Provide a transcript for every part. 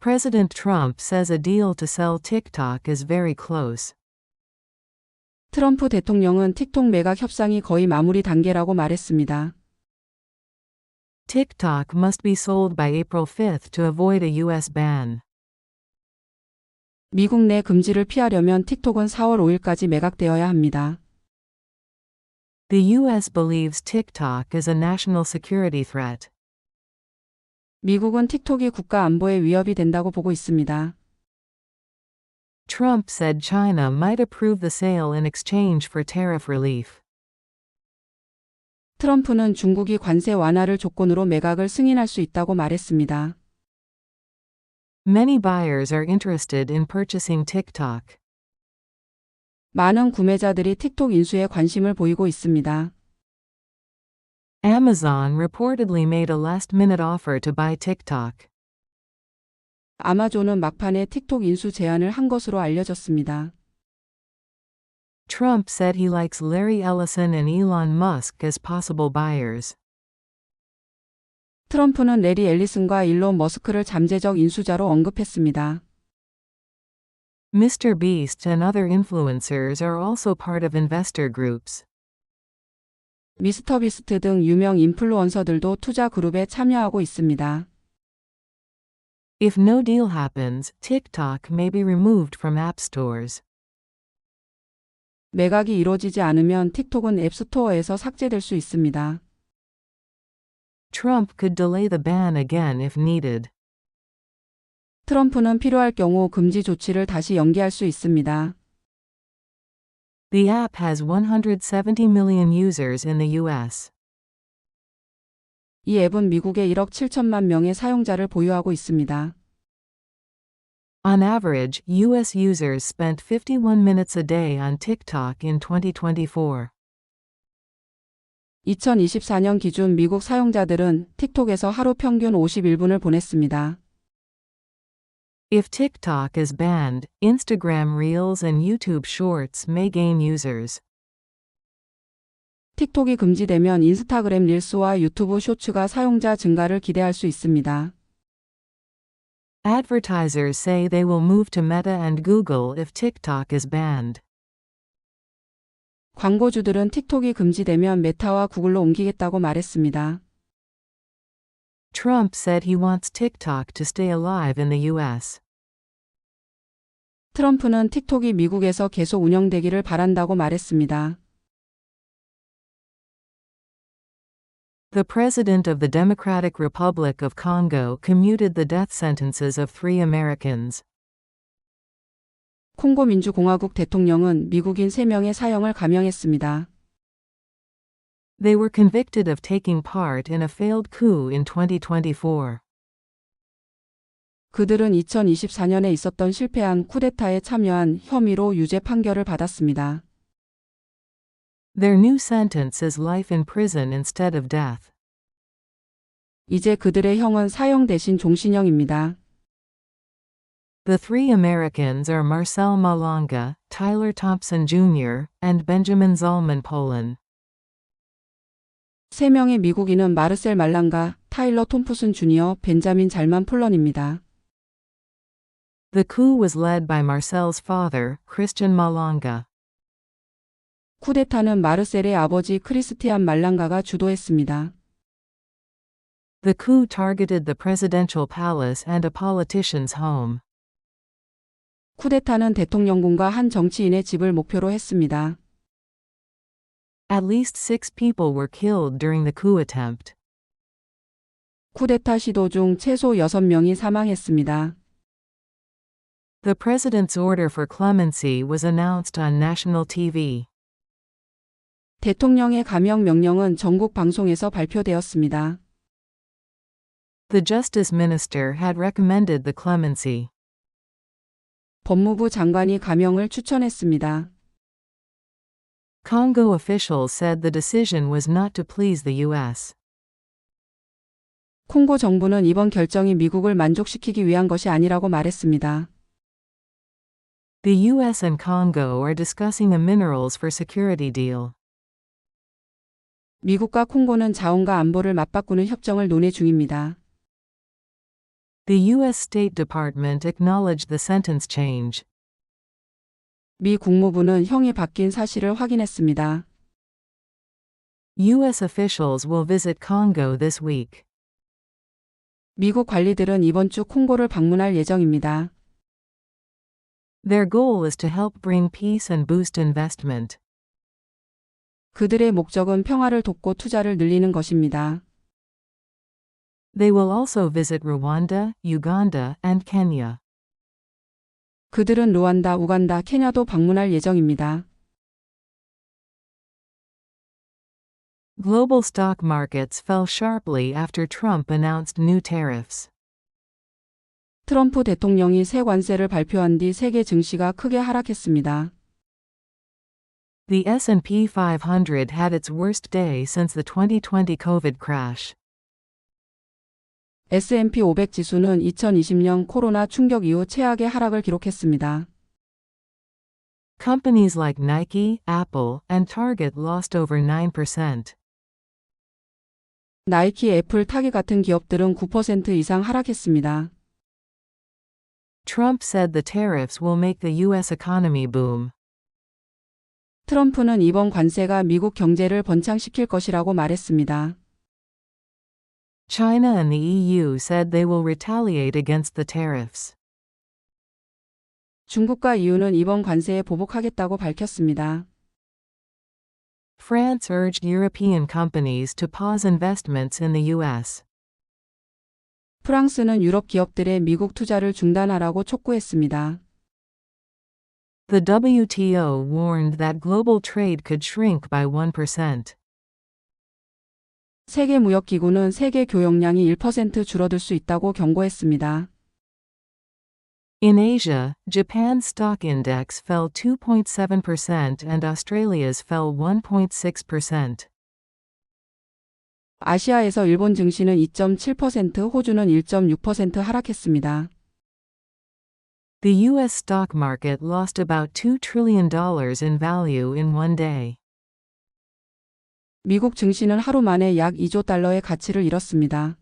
President Trump says a deal to sell TikTok is very close. 트럼프 대통령은 틱톡 매각 협상이 거의 마무리 단계라고 말했습니다. TikTok must be sold by April 5th to avoid a U.S. ban. 미국 내 금지를 피하려면 틱톡은 4월 5일까지 매각되어야 합니다. The U.S. believes TikTok is a national security threat. 미국은 틱톡이 국가 안보에 위협이 된다고 보고 있습니다. Trump said China might approve the sale in exchange for tariff relief. 트럼프는 중국이 관세 완화를 조건으로 매각을 승인할 수 있다고 말했습니다. Many buyers are interested in purchasing TikTok. 많은 구매자들이 틱톡 인수에 관심을 보이고 있습니다. Amazon reportedly made a last-minute offer to buy TikTok. 아마존은 막판에 틱톡 인수 제안을 한 것으로 알려졌습니다. Trump said he likes Larry Ellison and Elon Musk as possible buyers. 트럼프는 레리 앨리슨과 일론 머스크를 잠재적 인수자로 언급했습니다. Mr. Beast and other influencers are also part of investor groups. 미스터 비스트 등 유명 인플루언서들도 투자 그룹에 참여하고 있습니다. If no deal happens, TikTok may be removed from app stores. 매각이 이루어지지 않으면 틱톡은 앱스토어에서 삭제될 수 있습니다. Trump could delay the ban again if needed. 트럼프는 필요할 경우 금지 조치를 다시 연기할 수 있습니다. The app has 170 million users in the U.S. 이 앱은 미국의 1억 7천만 명의 사용자를 보유하고 있습니다. On average, U.S. users spent 51 minutes a day on TikTok in 2024. 2024년 기준 미국 사용자들은 틱톡에서 하루 평균 51분을 보냈습니다. If TikTok is banned, Instagram Reels and YouTube Shorts may gain users. 틱톡이 금지되면 인스타그램 릴스와 유튜브 쇼츠가 사용자 증가를 기대할 수 있습니다. Advertisers say they will move to Meta and Google if TikTok is banned. 광고주들은 틱톡이 금지되면 메타와 구글로 옮기겠다고 말했습니다. Trump said he wants TikTok to stay alive in the U.S. 트럼프는 틱톡이 미국에서 계속 운영되기를 바란다고 말했습니다. The president of the Democratic Republic of Congo commuted the death sentences of 3 Americans. 콩고 민주공화국 대통령은 미국인 3명의 사형을 감형했습니다. They were convicted of taking part in a failed coup in 2024. 그들은 2024년에 있었던 실패한 쿠데타에 참여한 혐의로 유죄 판결을 받았습니다. Their new sentence is life in prison instead of death. 이제 그들의 형은 사형 대신 종신형입니다. The 3 Americans are Marcel Malanga, Tyler Thompson Jr., and Benjamin Zalman Polan. 3명의 미국인은 마르셀 말랑가, 타일러 톰프슨 주니어, 벤자민 잘만 폴런입니다. The coup was led by Marcel's father, Christian Malanga. 쿠데타는 마르셀의 아버지 크리스티안 말랑가가 주도했습니다. The coup targeted the presidential palace and a politician's home. 쿠데타는 대통령궁과 한 정치인의 집을 목표로 했습니다. At least 6 people were killed during the coup attempt. 쿠데타 시도 중 최소 6명이 사망했습니다. The president's order for clemency was announced on national TV. 대통령의 감형 명령은 전국 방송에서 발표되었습니다. The Justice Minister had recommended the clemency. 법무부 장관이 감형을 추천했습니다. Congo officials said the decision was not to please the U.S. 콩고 정부는 이번 결정이 미국을 만족시키기 위한 것이 아니라고 말했습니다. The U.S. and Congo are discussing a minerals for security deal. 미국과 콩고는 자원과 안보를 맞바꾸는 협정을 논의 중입니다. The U.S. State Department acknowledged the sentence change. 미 국무부는 형이 바뀐 사실을 확인했습니다. U.S. officials will visit Congo this week. 미국 관리들은 이번 주 콩고를 방문할 예정입니다. Their goal is to help bring peace and boost investment. 그들의 목적은 평화를 돕고 투자를 늘리는 것입니다. They will also visit Rwanda, Uganda, and Kenya. 그들은 루안다, 우간다, 케냐도 방문할 예정입니다. Global stock markets fell sharply after Trump announced new tariffs. 트럼프 대통령이 새 관세를 발표한 뒤 세계 증시가 크게 하락했습니다. The S&P 500 had its worst day since the 2020 COVID crash. S&P 500 지수는 2020년 코로나 충격 이후 최악의 하락을 기록했습니다. Companies like Nike, Apple, and Target lost over 9%. 나이키, 애플, 타겟 같은 기업들은 9% 이상 하락했습니다. Trump said the tariffs will make the U.S. economy boom. 트럼프는 이번 관세가 미국 경제를 번창시킬 것이라고 말했습니다. China and the EU said they will retaliate against the tariffs. 중국과 EU는 이번 관세에 보복하겠다고 밝혔습니다. France urged European companies to pause investments in the U.S. 프랑스는 유럽 기업들의 미국 투자를 중단하라고 촉구했습니다. The WTO warned that global trade could shrink by 1%. 세계무역기구는 세계 교역량이 1% 줄어들 수 있다고 경고했습니다. In Asia, Japan's stock index fell 2.7% and Australia's fell 1.6%. 아시아에서 일본 증시는 2.7%, 호주는 1.6% 하락했습니다. The U.S. stock market lost about $2 trillion in value in one day. 미국 증시는 하루 만에 약 2조 달러의 가치를 잃었습니다.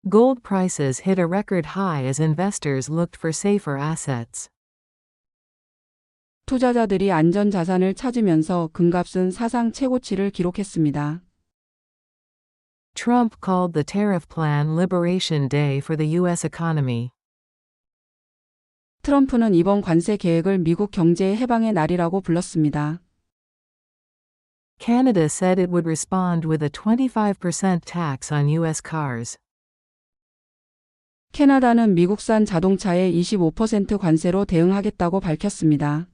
Gold prices hit a record high as investors looked for safer assets. 투자자들이 안전 자산을 찾으면서 금값은 사상 최고치를 기록했습니다. Trump called the tariff plan Liberation Day for the U.S. economy. 트럼프는 이번 관세 계획을 미국 경제의 해방의 날이라고 불렀습니다. Canada said it would respond with a 25% tax on U.S. cars. 캐나다는 미국산 자동차에 25% 관세로 대응하겠다고 밝혔습니다.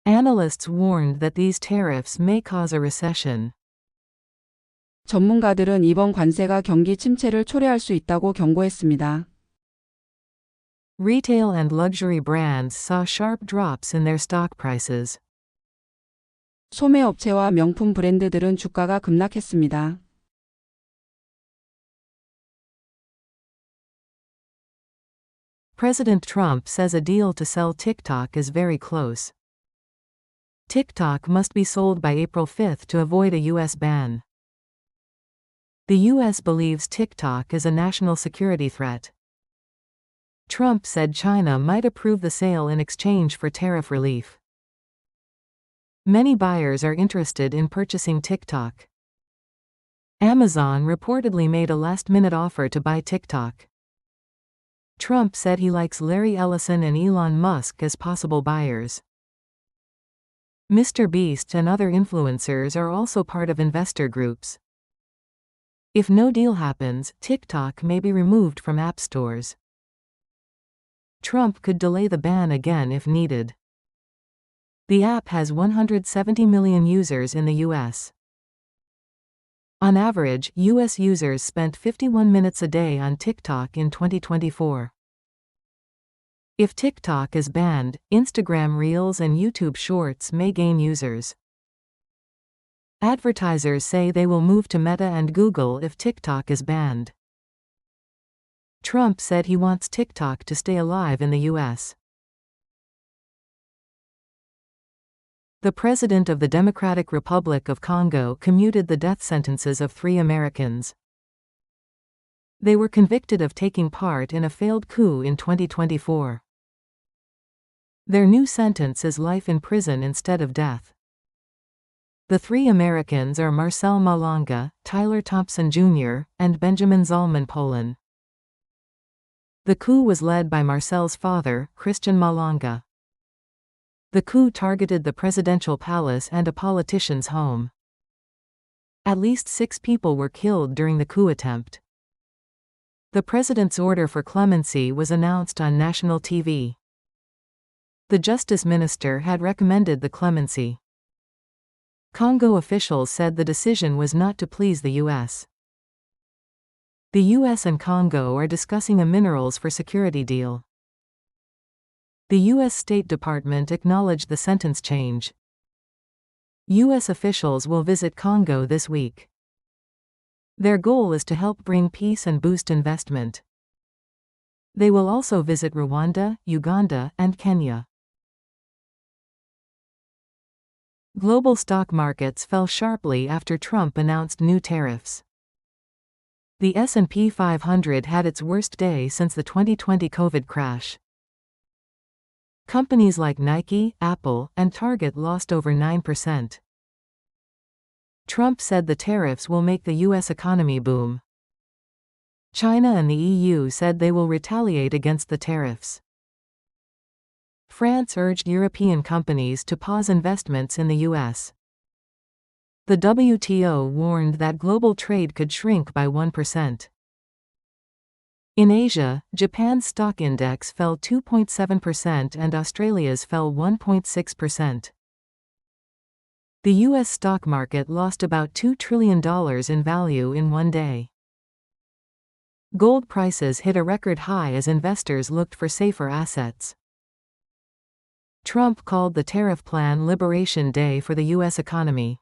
Analysts warned that these tariffs may cause a recession. 전문가들은 이번 관세가 경기 침체를 초래할 수 있다고 경고했습니다. Retail and luxury brands saw sharp drops in their stock prices. 소매업체와 명품 브랜드들은 주가가 급락했습니다. President Trump says a deal to sell TikTok is very close. TikTok must be sold by April 5 to avoid a U.S. ban. The U.S. believes TikTok is a national security threat. Trump said China might approve the sale in exchange for tariff relief. Many buyers are interested in purchasing TikTok. Amazon reportedly made a last-minute offer to buy TikTok. Trump said he likes Larry Ellison and Elon Musk as possible buyers. Mr. Beast and other influencers are also part of investor groups. If no deal happens, TikTok may be removed from app stores. Trump could delay the ban again if needed. The app has 170 million users in the U.S. On average, U.S. users spent 51 minutes a day on TikTok in 2024. If TikTok is banned, Instagram Reels and YouTube Shorts may gain users. Advertisers say they will move to Meta and Google if TikTok is banned. Trump said he wants TikTok to stay alive in the U.S. The President of the Democratic Republic of Congo commuted the death sentences of 3 Americans. They were convicted of taking part in a failed coup in 2024. Their new sentence is life in prison instead of death. The three Americans are Marcel Malanga, Tyler Thompson Jr., and Benjamin Zalman Polan. The coup was led by Marcel's father, Christian Malanga. The coup targeted the presidential palace and a politician's home. At least 6 people were killed during the coup attempt. The president's order for clemency was announced on national TV. The justice minister had recommended the clemency. Congo officials said the decision was not to please the U.S. The U.S. and Congo are discussing a minerals for security deal. The U.S. State Department acknowledged the sentence change. U.S. officials will visit Congo this week. Their goal is to help bring peace and boost investment. They will also visit Rwanda, Uganda, and Kenya. Global stock markets fell sharply after Trump announced new tariffs. The S&P 500 had its worst day since the 2020 COVID crash. Companies like Nike, Apple, and Target lost over 9%. Trump said the tariffs will make the U.S. economy boom. China and the EU said they will retaliate against the tariffs. France urged European companies to pause investments in the U.S. The WTO warned that global trade could shrink by 1%. In Asia, Japan's stock index fell 2.7% and Australia's fell 1.6%. The U.S. stock market lost about $2 trillion in value in one day. Gold prices hit a record high as investors looked for safer assets. Trump called the tariff plan Liberation Day for the U.S. economy.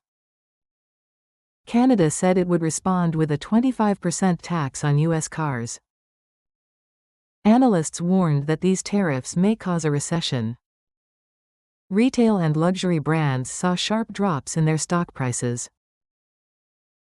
Canada said it would respond with a 25% tax on U.S. cars. Analysts warned that these tariffs may cause a recession. Retail and luxury brands saw sharp drops in their stock prices.